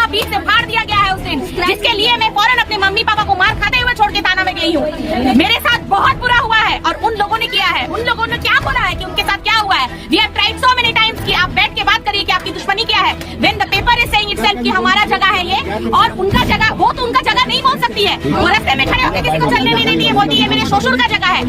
बीच से फाड़ दिया गया है उस दिन, जिसके लिए मैं फौरन अपने मम्मी पापा को मार खाते हुए छोड़ के थाना में गई हूँ। मेरे साथ बहुत बुरा हुआ है और उन लोगों ने किया है। उन लोगों ने क्या बोला है कि उनके साथ क्या हुआ है। We have tried so many times कि आप बैठ के बात करिए कि आपकी दुश्मनी क्या है। When the paper is saying itself कि हमारा जगह है ये और उनका जगह, वो तो उनका जगह नहीं बोल सकती है। वो रास्ते में खड़े होकर किसी को चलने नहीं देती है, बोलती है मेरे ससुर का जगह है।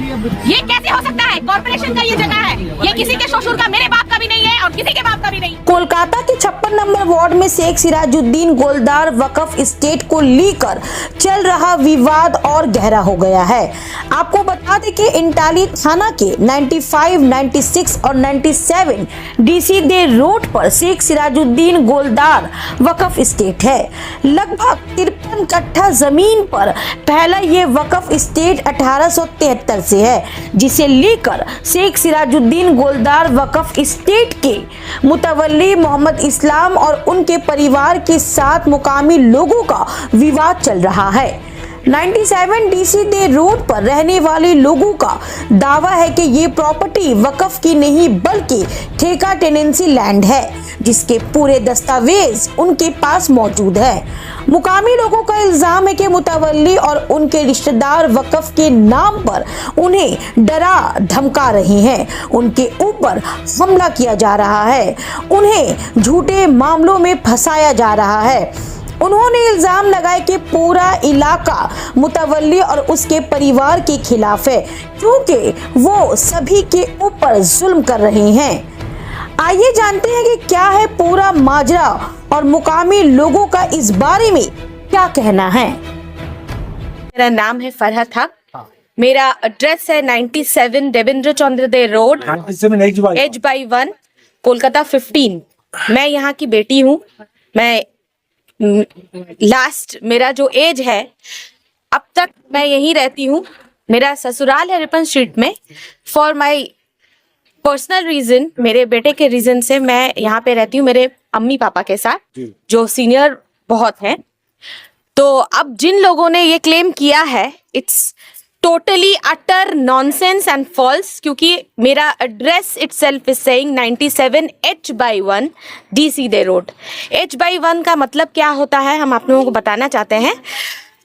ये कैसे हो सकता है? कॉर्पोरेशन का ये जगह है, ये किसी के ससुर का, मेरे बाप का भी नहीं है और किसी के बाप का भी नहीं। कोलकाता के 56 नंबर वार्ड में शेख सिराजुद्दीन गोलदार वक्फ स्टेट को लेकर चल रहा विवाद और गहरा हो गया है। आपको बता दें कि इंटाली थाना के 95, 96 और 97 डीसी दे रोड पर शेख सिराजुद्दीन गोलदार वक्फ स्टेट है। लगभग 53 कट्ठा जमीन पर पहला ये वक्फ स्टेट 1873 से है, जिसे लेकर शेख सिराजुद्दीन गोलदार वक्फ स्टेट के मुतवल्ली मोहम्मद इस्लाम और उनके परिवार के साथ मुकामी लोगों का विवाद चल रहा है। 97 डीसी दे रोड पर रहने वाले लोगों का दावा है कि ये प्रॉपर्टी वक्फ की नहीं बल्कि ठेका टेनेंसी लैंड है, जिसके पूरे दस्तावेज उनके पास मौजूद है। मुकामी लोगों का इल्जाम है कि मुतवल्ली और उनके रिश्तेदार वक्फ के नाम पर उन्हें डरा धमका रहे हैं, उनके ऊपर हमला किया जा रहा है, उन्हें झूठे मामलों में फंसाया जा रहा है। उन्होंने इल्जाम लगाया कि पूरा इलाका मुतवल्ली और उसके परिवार के खिलाफ है, क्योंकि वो सभी के ऊपर जुल्म कर रहे हैं। आइए जानते हैं कि क्या है पूरा माजरा और मुकामी लोगों का इस बारे में क्या कहना है। मेरा नाम है फरहत हक। मेरा एड्रेस है 97 देवेंद्र चंद्र दे रोड, H/1, कोलकाता 15। मैं यहाँ की बेटी हूँ। मैं मेरा जो एज है, अब तक मैं यहीं रहती हूँ। मेरा ससुराल है रिपन स्ट्रीट में। फॉर माई पर्सनल रीजन, मेरे बेटे के रीजन से मैं यहाँ पे रहती हूँ मेरे अम्मी पापा के साथ, जो सीनियर बहुत हैं। तो अब जिन लोगों ने ये क्लेम किया है, it's totally utter nonsense and false, क्योंकि मेरा address itself is saying 97 H/1 DC the road. H/1 का मतलब क्या होता है हम आप लोगों को बताना चाहते हैं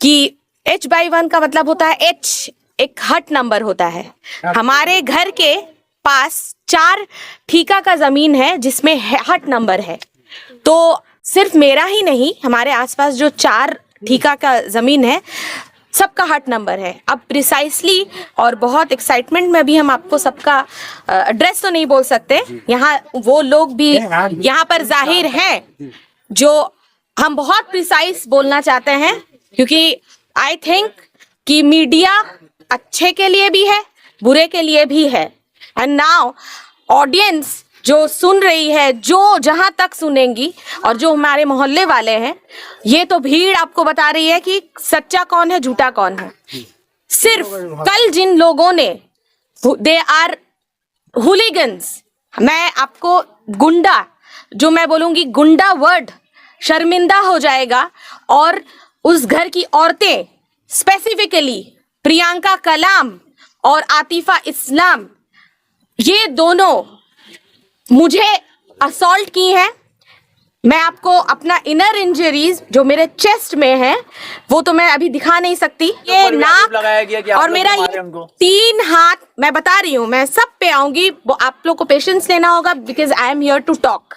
कि H/1 का मतलब होता है H एक हट नंबर होता है। हमारे घर के पास 4 ठीका का जमीन है जिसमें हट नंबर है। तो सिर्फ मेरा ही नहीं, हमारे आसपास जो 4 ठीका का जमीन है सबका हट नंबर है। अब प्रिसाइसली और बहुत एक्साइटमेंट में भी हम आपको सबका एड्रेस तो नहीं बोल सकते। यहाँ वो लोग भी यहाँ पर जाहिर हैं जो हम बहुत प्रिसाइस बोलना चाहते हैं, क्योंकि आई थिंक कि मीडिया अच्छे के लिए भी है, बुरे के लिए भी है। एंड नाउ ऑडियंस जो सुन रही है, जो जहां तक सुनेंगी, और जो हमारे मोहल्ले वाले हैं, ये तो भीड़ आपको बता रही है कि सच्चा कौन है झूठा कौन है। सिर्फ कल जिन लोगों ने, दे आर हुलिगन्स, मैं आपको गुंडा, जो मैं बोलूंगी गुंडा वर्ड शर्मिंदा हो जाएगा। और उस घर की औरतें, स्पेसिफिकली प्रियंका कलाम और आतिफा इस्लाम, ये दोनों मुझे असॉल्ट की हैं। मैं आपको अपना इनर इंजरीज जो मेरे चेस्ट में है वो तो मैं अभी दिखा नहीं सकती। ये नाक और मेरा ये 3 हाथ, मैं बता रही हूँ, मैं सब पे आऊंगी, आप लोग को पेशेंस लेना होगा because I am here to talk.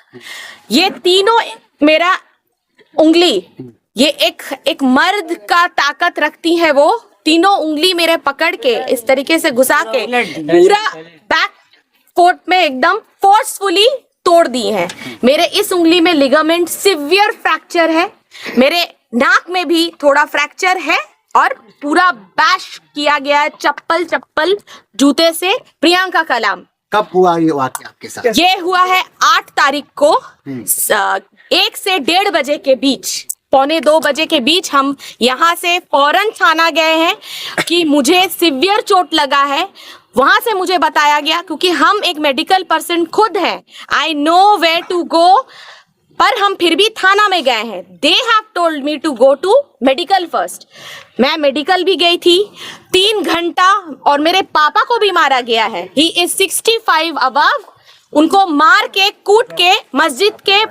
ये तीनों मेरा उंगली, ये एक मर्द का ताकत रखती है, वो तीनों उंगली मेरे पकड़ के इस तरीके से घुसा के पूरा बैक फोर्ट में एकदम फोर्सफुली तोड़ दी है। मेरे इस उंगली में लिगामेंट सिवियर फ्रैक्चर है, मेरे नाक में भी थोड़ा फ्रैक्चर है और पूरा बैश किया गया है चप्पल जूते से। प्रियंका कलाम, कब हुआ ये वाकया आपके साथ? ये हुआ है 8 तारीख को 1 से 1:30 बजे के बीच, 1:45 बजे के बीच हम यहाँ से फौरन थाना गए हैं कि मुझे सिवियर चोट लगा है। वहां से मुझे बताया गया, क्योंकि हम एक मेडिकल पर्सन खुद हैं, I know where to go, पर हम फिर भी थाना में गए हैं। They have told me to go to medical first. मैं मेडिकल भी गई थी 3 घंटा, और मेरे पापा को भी मारा गया है। He is 65 above. उनको मार के कूट के मस्जिद के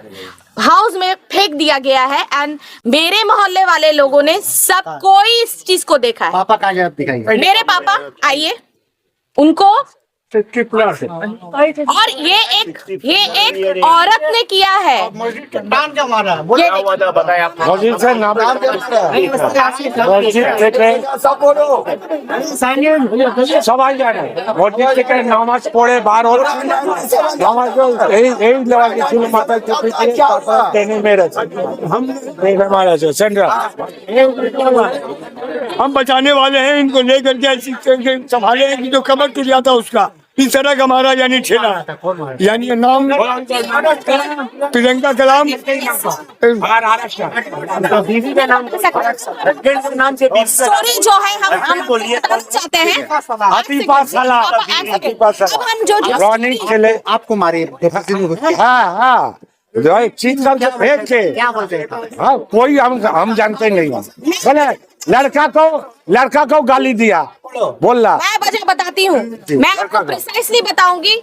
हाउस में फेंक दिया गया है एंड मेरे मोहल्ले वाले लोगों ने सब कोई इस चीज को देखा है। पापा कहाँ गए दिखाइए। मेरे पापा आइए, उनको और ये एक औरत ने किया है। मस्जिद से नाम सब आ जा रहे मस्जिद থেকে নামাজ পড়ে বার হলো নামাজ এই লাগা ছিল মাথায় টুপি দিয়ে তারপর টেনে মেরেছে हम मारा है सेंट्रल हम बचाने वाले हैं इनको लेकर के ऐसी संभाले कि जो कमर टूट जाता उसका इस तरह का हमारा यानी ठेला यानी नाम प्रियंका कलाम बीवी का नाम से स्टोरी जो है हम बताना चाहते हैं। आतिफा सला अब हम जो रॉनिंग खेले आपको मारे। हाँ जो एक चीज का फेंक के हाँ कोई हम जानते नहीं बोले लड़का को गाली दिया बोल रहा मैं वजह बताती हूँ, मैं आपको प्रिसाइसली बताऊंगी।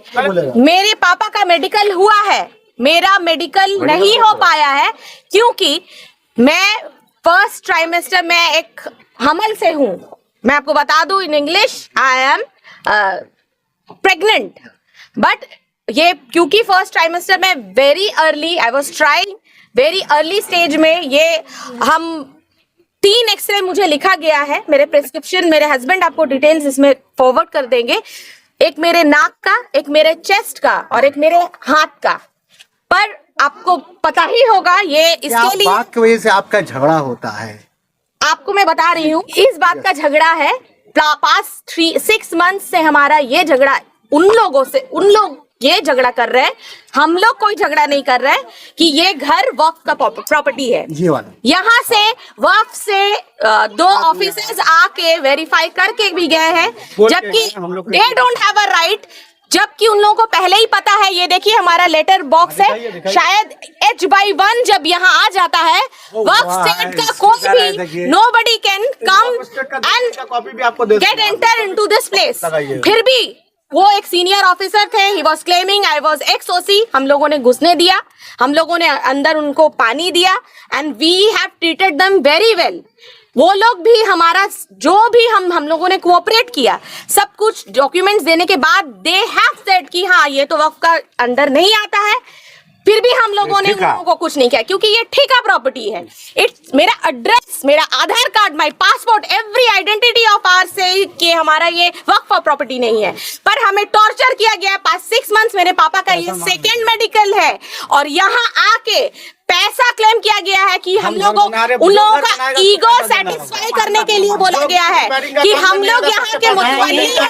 मेरे पापा का मेडिकल हुआ है, मेरा मेडिकल नहीं हो पाया है क्योंकि मैं फर्स्ट ट्राइमेस्टर में एक हमल से हूँ। मैं आपको बता दूं in English I am pregnant, but ये क्योंकि फर्स्ट ट्राइमेस्टर में very early I was trying, very early stage में ये हम 3 एक्सरे मुझे लिखा गया है। मेरे प्रिस्क्रिप्शन मेरे हस्बैंड आपको डिटेल्स इसमें फॉरवर्ड कर देंगे, एक मेरे नाक का, एक मेरे चेस्ट का और एक मेरे हाथ का। पर आपको पता ही होगा ये इसके लिए बात की वजह से आपका झगड़ा होता है। आपको मैं बता रही हूँ इस बात का झगड़ा है। पास्ट 6 मंथ से हमारा ये झगड़ा उन लोगों से, उन लोग ये झगड़ा कर रहे हैं, हम लोग कोई झगड़ा नहीं कर रहे हैं कि ये घर वक्फ का प्रॉपर्टी है। यहाँ से वक्फ से 2 ऑफिसर्स आके वेरीफाई करके भी गए हैं, जबकि they don't have a right, जबकि उन लोगों को पहले ही पता है। ये देखिए हमारा लेटर बॉक्स है, शायद H/1 जब यहाँ आ जाता है वक्फ स्टेट का कोई भी nobody can come and get enter into this place। फिर भी वो एक सीनियर ऑफिसर थे, he was claiming I was ex-OC। हम लोगों ने घुसने दिया, हम लोगों ने अंदर उनको पानी दिया and we have treated them very well. वो लोग भी हमारा जो भी हम लोगों ने कोऑपरेट किया, सब कुछ डॉक्यूमेंट्स देने के बाद दे हैव सेड कि हाँ ये तो वक्फ का अंदर नहीं आता है। फिर भी हम लोगों ने उन लोगों को कुछ नहीं किया क्योंकि ये ठेका प्रॉपर्टी है। इट्स मेरा एड्रेस, मेरा Aadhaar card, my passport, every identity of our से कि हमारा ये वक्फ प्रॉपर्टी नहीं है। पर हमें टॉर्चर किया गया पास्ट 6 मंथ्स। मेरे पापा का ये सेकेंड मेडिकल है और यहाँ आके पैसा क्लेम किया गया है कि हम लोगों उन लोगों का ईगो सेटिस्फाई करने के लिए बोला गया है कि हम लोग यहाँ के मुतवल्ली हैं।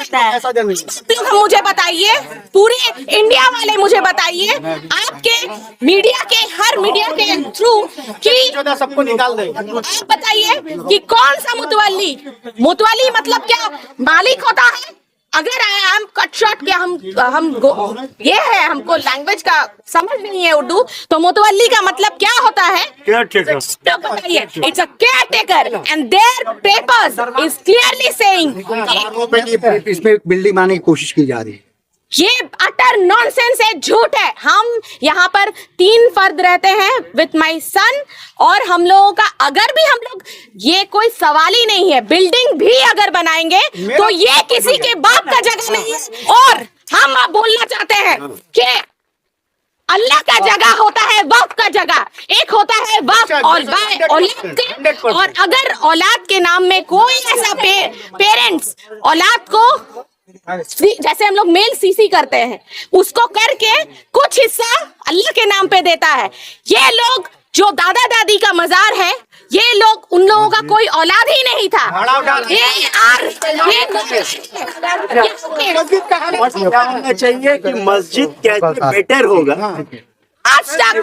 मुझे बताइए, पूरे इंडिया वाले मुझे बताइए, आपके मीडिया के हर मीडिया के थ्रू कि सबको निकाल दे। आप बताइए कि कौन सा मुतवल्ली मतलब क्या मालिक होता है? अगर आई एम कट शॉर्ट क्या ये है, हमको लैंग्वेज का समझ नहीं है उर्दू, तो मुतवल्ली का मतलब क्या होता है? केयरटेकर। तो बताइए, it's a caretaker and their papers is clearly saying इसमें बिल्डिंग बनाने की कोशिश की जा रही है। ये अटर नॉनसेंस है, झूठ है। हम यहाँ पर 3 फर्द रहते हैं विथ माय सन और हम लोगों का अगर भी हम लोग, ये कोई सवाल ही नहीं है, बिल्डिंग भी अगर बनाएंगे तो ये किसी के बाप का जगह नहीं है। और हम अब बोलना चाहते हैं कि अल्लाह का जगह होता है वक्फ का जगह, एक होता है वक्फ और औलाद का। और अगर औलाद के नाम में कोई ऐसा पेरेंट्स औलाद को जैसे हम लोग मेल सीसी करते हैं उसको करके कुछ हिस्सा अल्लाह के नाम पे देता है। ये लोग जो दादा दादी का मजार है, ये लोग उन लोगों का कोई औलाद ही नहीं था। चाहिए कि मस्जिद कैसे बेटर होगा। आज तक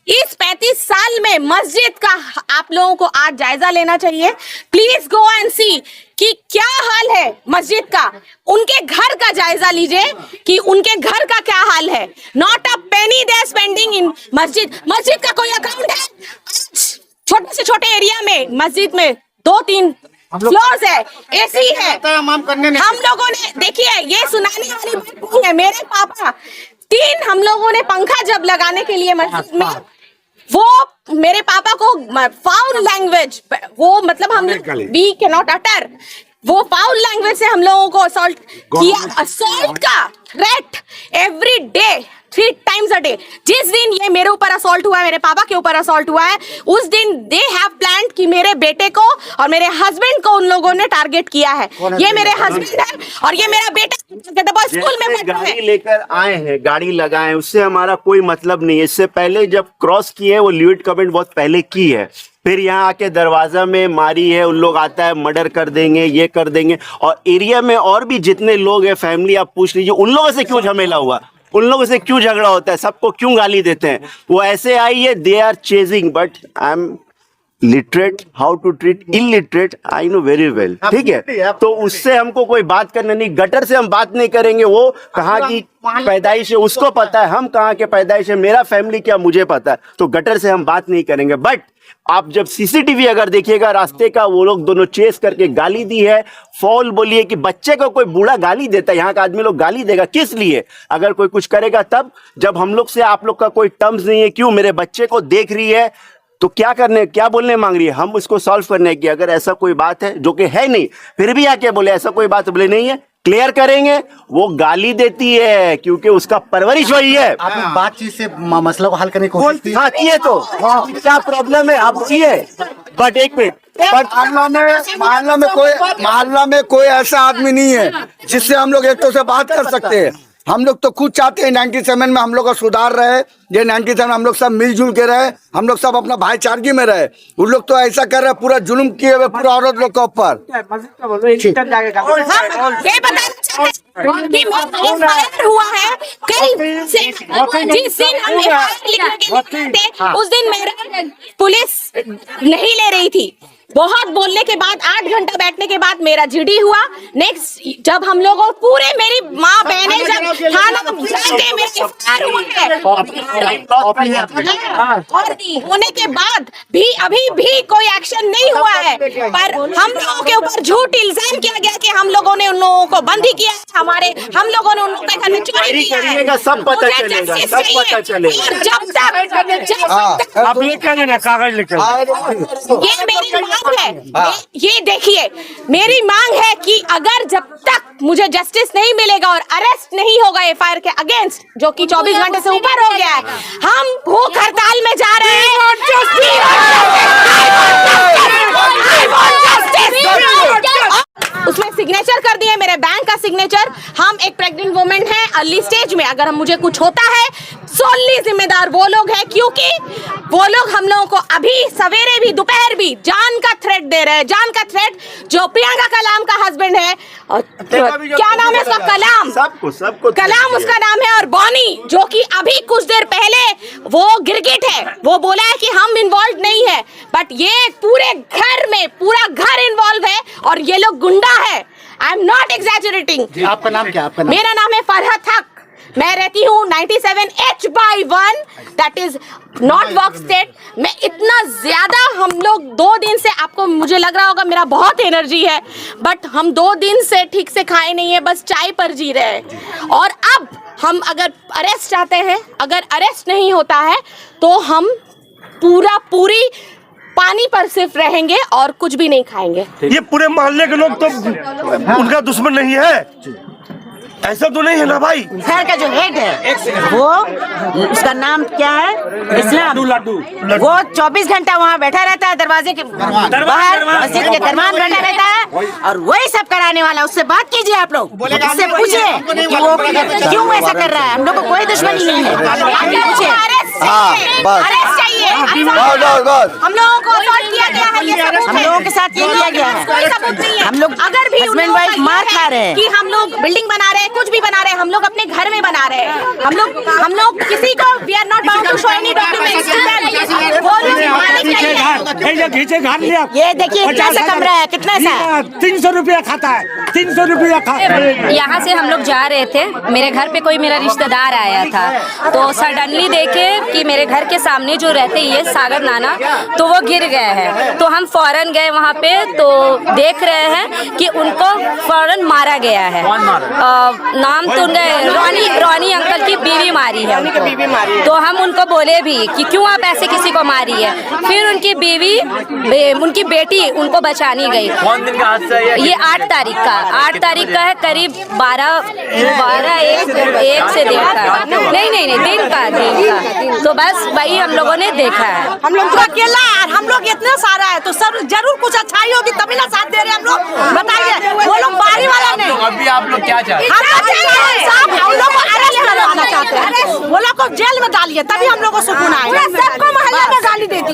इस 35 साल में मस्जिद का आप लोगों को आज जायजा लेना चाहिए। प्लीज गो एंड सी कि क्या हाल है मस्जिद का। उनके घर का जायजा लीजिए कि उनके घर का क्या हाल है। Not a penny they are spending in मस्जिद का कोई अकाउंट है? छोटे से छोटे एरिया में मस्जिद में 2-3 फ्लोर्स है, एसी है। हम लोगों ने देखिए, ये सुनाने वाली बात नहीं है। मेरे पापा 3 हम लोगों ने पंखा जब लगाने के लिए मस्जिद में, वो मेरे पापा को फाउल लैंग्वेज, वो मतलब हम वी कैन नॉट अटर, वो फाउल लैंग्वेज से हम लोगों को असॉल्ट किया, असॉल्ट का threat every day 3 times a day। जिस दिन ये मेरे ऊपर असॉल्ट हुआ है, मेरे पापा के ऊपर असॉल्ट हुआ है, उस दिन दे हैव प्लान्ड कि मेरे बेटे को और मेरे हस्बैंड को उन लोगों ने टारगेट किया है। ये मेरे हस्बैंड है और ये मेरा बेटा स्कूल में पढ़ता है। गाड़ी लेकर आए हैं, गाड़ी लगाए, उससे हमारा कोई मतलब नहीं है। इससे पहले जब क्रॉस किए है, वो ल्यूट कमेंट बहुत पहले की है, फिर यहाँ आके दरवाजा में मारी है। उन लोग आता है मर्डर कर देंगे, ये कर देंगे। और एरिया में और भी जितने लोग हैं, फैमिली, आप पूछ लीजिए उन लोगों से क्यों झमेला हुआ, उन लोगों से क्यों झगड़ा होता है, सबको क्यों गाली देते हैं। वो ऐसे आई है, they are chasing, but I am literate, how to treat illiterate I know very well, ठीक है। तो उससे हमको कोई बात करना नहीं, गटर से हम बात नहीं करेंगे। वो कहाँ की पैदाइश है उसको पता है, हम कहाँ के पैदाइश है, मेरा फैमिली क्या मुझे पता है, तो गटर से हम बात नहीं करेंगे। बट आप जब सीसीटीवी अगर देखिएगा रास्ते का, वो लोग दोनों चेस करके गाली दी है, फॉल बोलिए कि बच्चे को कोई बूढ़ा गाली देता है, यहाँ का आदमी लोग गाली देगा किस लिए? अगर कोई कुछ करेगा तब, जब हम लोग से आप लोग का कोई टर्म्स नहीं है, क्यों मेरे बच्चे को देख रही है तो क्या करने, क्या बोलने मांग रही है, हम उसको सॉल्व करने की। अगर ऐसा कोई बात है जो कि है नहीं, फिर भी आके बोले ऐसा कोई बात बोले नहीं है, क्लियर करेंगे। वो गाली देती है क्योंकि उसका परवरिश वही है। आपने बातचीत से मसला को हल करने की कोशिश की? हाँ किए तो, क्या प्रॉब्लम है आप किए, बट एक मिनट, मोहल्ला में कोई ऐसा आदमी नहीं है जिससे हम लोग एक तो से बात कर सकते हैं। हम लोग तो खुद चाहते हैं 97 में हम लोग का सुधार रहे, ये 97 में हम लोग सब मिलजुल के रहे, हम लोग सब अपना भाईचारगी में रहे। उन लोग तो ऐसा कर रहे हैं, पूरा जुल्म किए हुए पूरा औरत लोग के ऊपर। हम ये बताना चाहते हैं कि फायर हुआ है कल से, जिस दिन हम लिखने थे उस दिन मेरा पुलिस नहीं ले रही थी। बहुत बोलने के बाद 8 घंटा बैठने के बाद मेरा जीडी हुआ। नेक्स्ट जब हम लोगों पूरे मेरी माँ बहनें जब थाना जाके मेरे फायर हुआ है और होने के बाद भी अभी भी कोई एक्शन नहीं हुआ है, पर हम लोगों के ऊपर झूठ इल्जाम किया गया कि हम लोगों ने उन लोगों को बंदी किया है, हम लोगों ने उन लोगों का चोरी किया है। सब पता चलेगा, सब पता चलेगा। जब तक आप लिख लेना, कागज लिख लेना। ये मेरी मांग है, ये देखिए मेरी मांग है कि अगर जब तक मुझे जस्टिस नहीं मिलेगा और अरेस्ट नहीं होगा एफआईआर के अगेंस्ट, जो कि 24 घंटे से ऊपर हो गया है, हम भूख हड़ताल में जा रहे हैं। उसमें सिग्नेचर कर दिए, मेरे बैंक का सिग्नेचर। हम एक प्रेग्नेंट वुमेन है अर्ली स्टेज में, अगर हम मुझे कुछ होता है सोनली जिम्मेदार वो लोग हैं, क्योंकि वो लोग हम लोगों को अभी सवेरे भी दोपहर भी जान का थ्रेट दे रहे हैं। जान का थ्रेट जो प्रियंका कलाम का हस्बैंड है, क्या नाम है उसका, कलाम, सबको कलाम उसका नाम है, और बॉनी जो कि अभी कुछ देर पहले वो गिरगिट है, वो बोला है कि हम इन्वॉल्व नहीं है, बट ये पूरे घर में पूरा घर इन्वॉल्व है और ये लोग गुंडा है। I am not exaggerating. आपका नाम क्या? आपका नाम? मेरा नाम है फरहत हक। मैं रहती हूँ 97H/1, that is north walk state. मैं इतना ज्यादा, हम लोग 2 दिन से, आपको मुझे लग रहा होगा मेरा बहुत एनर्जी है, बट हम 2 दिन से ठीक से खाए नहीं है, बस चाय पर जी रहे हैं। और अब हम अगर अरेस्ट चाहते हैं, अगर अरेस्ट नहीं होता है तो हम पूरी पानी पर सिर्फ रहेंगे और कुछ भी नहीं खाएंगे। ये पूरे मोहल्ले के लोग तो उनका दुश्मन नहीं है, ऐसा तो नहीं है ना भाई। शहर का जो हेड है वो, उसका नाम क्या है, इस्लाम, वो 24 घंटा वहाँ बैठा रहता है, दरवाजे के बाहर मस्जिद के दरबार बैठा रहता है और वही सब कराने वाला। उससे बात कीजिए, आप लोग उससे पूछिए कि वो क्यों ऐसा कर रहा है। हम लोग को कोई दुश्मनी नहीं है, पूछिए। अरेस्ट चाहिए, हम लोगों को असॉल्ट किया गया है, ये सबूत है। हम लोगों के साथ ये किया गया है, कोई सबूत नहीं है। हम लोग अगर भी हस्बैंड वाइफ मार खा रहे हैं कि हम लोग बिल्डिंग बना रहे हैं, कुछ भी बना रहे हैं, हम लोग अपने घर में बना रहे हैं। हम लोग किसी को, we are not bound to show any documents to them. वो लोग मालिक नहीं है। ये देखिए कैसा कमरा है, कितना सा, 300 रुपया खाता है, 300 रुपया खाता है। यहाँ से हम लोग जा रहे थे, मेरे घर पे कोई मेरा रिश्तेदार आया था, तो सडनली देखे कि मेरे घर के सामने जो रहता थे ये सागर नाना, तो वो गिर गए हैं। तो हम फौरन गए वहाँ पे, तो देख रहे हैं कि उनको फौरन मारा गया है। नाम तो उनका रोनी अंकल की बीवी मारी है उनको। तो हम उनको बोले भी कि क्यों आप ऐसे किसी को मारी है। फिर उनकी बीवी, उनकी बेटी उनको बचानी गई। कौन दिन का हादसा है ये 8 तारीख का है, करीब 1 से दिन का। नहीं दिन का। तो बस वही हम लोगों ने देखा है। हम लोग तो अकेला है, हम लोग इतना सारा है, तो सब जरूर कुछ अच्छाई होगी तभी ना साथ दे रहे हैं हम लोग। बताइए, वो लोग बारी वाला नहीं। अभी आप लोग क्या चाहते हैं? हम लोग को अरेस्ट करवाना चाहते हैं, वो लोग को जेल में डालिए तभी हम लोग को सुकून आएगा। सबको मोहल्ले में गाली देती